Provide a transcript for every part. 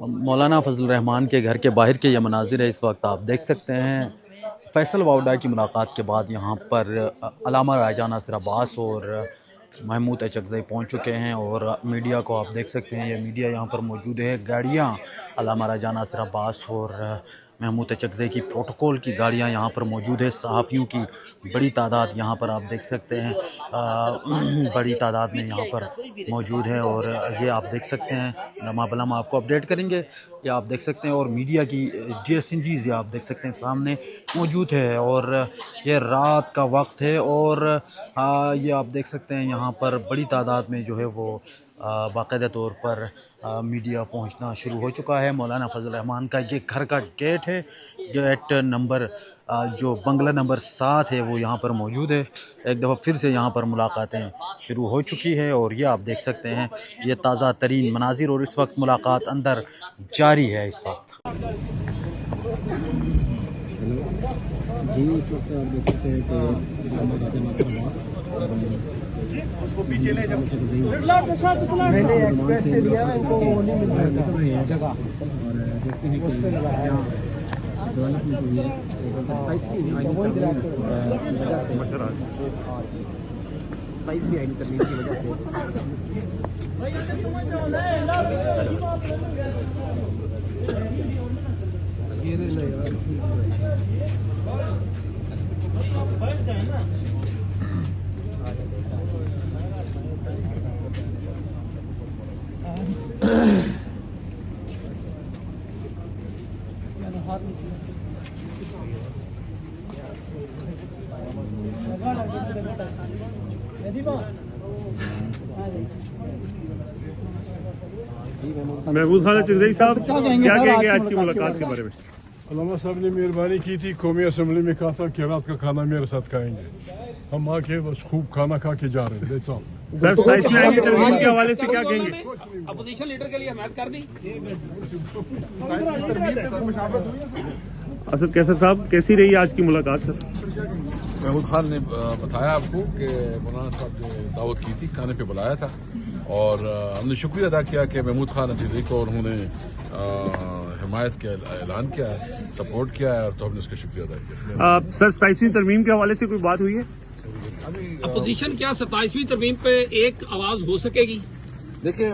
मौलाना फजल रहमान के घर के बाहर के ये मनाजिर है। इस वक्त आप देख सकते हैं फैसल वाउडा की मुलाकात के बाद यहाँ पर अलामा राजा नासिर अब्बास और महमूद अचकज़ई पहुँच चुके हैं और मीडिया को आप देख सकते हैं, ये मीडिया यहाँ पर मौजूद है। गाड़ियाँ अलामा राजा नासिर अब्बास और महमूद अचकज़ई की प्रोटोकॉल की गाड़ियाँ यहाँ पर मौजूद है। सहाफ़ियों की बड़ी तादाद यहाँ पर आप देख सकते हैं, बड़ी तादाद में यहाँ पर मौजूद है और ये आप देख सकते हैं, लम्हा बलम्हा आपको अपडेट करेंगे। ये आप देख सकते हैं और मीडिया की JSNGs ये आप देख सकते हैं सामने मौजूद है और ये रात का वक्त है और ये आप देख सकते हैं यहाँ पर बड़ी तादाद में जो है वो बाकायदा तौर पर मीडिया पहुंचना शुरू हो चुका है। मौलाना फजल रहमान का ये घर का गेट है, गेट नंबर जो बंगला नंबर 7 है वो यहाँ पर मौजूद है। एक दफ़ा फिर से यहाँ पर मुलाकातें शुरू हो चुकी है और ये आप देख सकते हैं, ये ताज़ा तरीन मनाजिर और इस वक्त मुलाकात अंदर जारी है। इस वक्त जी इस वक्त आप देख सकते हैं कि उसको पीछे ले जाओ। मैंने एक्सप्रेस से दिया है, इनको वो नहीं मिल रहा है जगह और देखते हैं कि डेवलपमेंट हुई है। स्पाइस भी आईडी तरमीम की वजह से महमूद खान अचकज़ई साहब क्या कहेंगे आज की मुलाकात के बारे में? अल्लामा साहब ने मेहरबानी की थी, कौमी असम्बली में कहा था कि रात का खाना मेरे साथ खाएंगे। हम आके बस खूब खाना खा के जा रहे हैं। That's all. सर स्पाइस में आएंगे तरमीम के हवाले से क्या कहेंगे? अपोजिशन लीडर के लिए हमायत कर दी। असद कैसर साहब कैसी रही आज की मुलाकात सर? महमूद खान ने बताया आपको कि मौलाना साहब ने दावत की थी, खाने पे बुलाया था और हमने शुक्रिया अदा किया कि महमूद खान अचकज़ई को उन्होंने हिमायत का ऐलान किया है, सपोर्ट किया है, तो हमने उसका शुक्रिया अदा किया। सर स्पाइसी तरमीम के हवाले से कोई बात हुई है? अपोजिशन क्या 27वीं तरमीम पे एक आवाज हो सकेगी? देखिए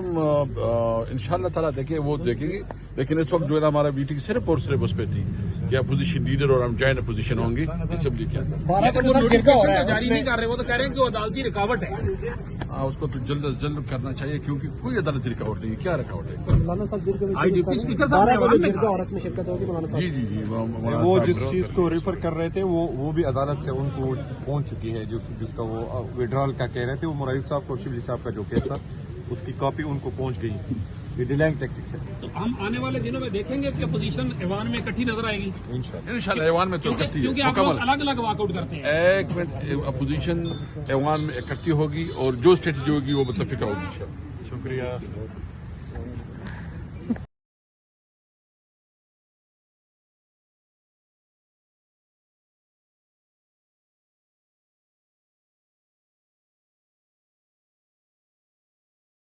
इंशाअल्लाह ताला देखिए वो देखेंगे, लेकिन इस वक्त जो है ना हमारा मीटिंग सिर्फ और सिर्फ उस पर थी कि अपोजिशन लीडर और हम जॉइंट अपोजिशन होंगे असेंबली के अंदर। जारी नहीं कर रहे, वो तो कह रहे हैं कि वो अदालती रुकावट है। उसको तो जल्द अज जल्द करना चाहिए क्योंकि कोई अदालती रुकावट नहीं है। क्या रुकावट है? डिप्टी स्पीकर साहब जी जी जी वो जिस चीज को रेफर कर रहे थे वो भी अदालत से उनको पहुंच चुकी है, जिसका वो विड्रॉल का कह रहे थे। वो मुराइब साहब को शिबली साहब का जो केस था उसकी कॉपी उनको पहुंच गई। ये डिलाइंग टैक्टिक्स है। तो हम आने वाले दिनों में देखेंगे कि अपोजिशन ऐवान में इकट्ठी नजर आएगी इंशाल्लाह। ऐवान में तो इकट्ठी क्योंकि आप लोग अलग अलग वॉकआउट करते हैं। एक मिनट, अपोजिशन ऐवान में इकट्ठी होगी और जो स्ट्रेटजी होगी वो मुत्तफिका होगी। शुक्रिया।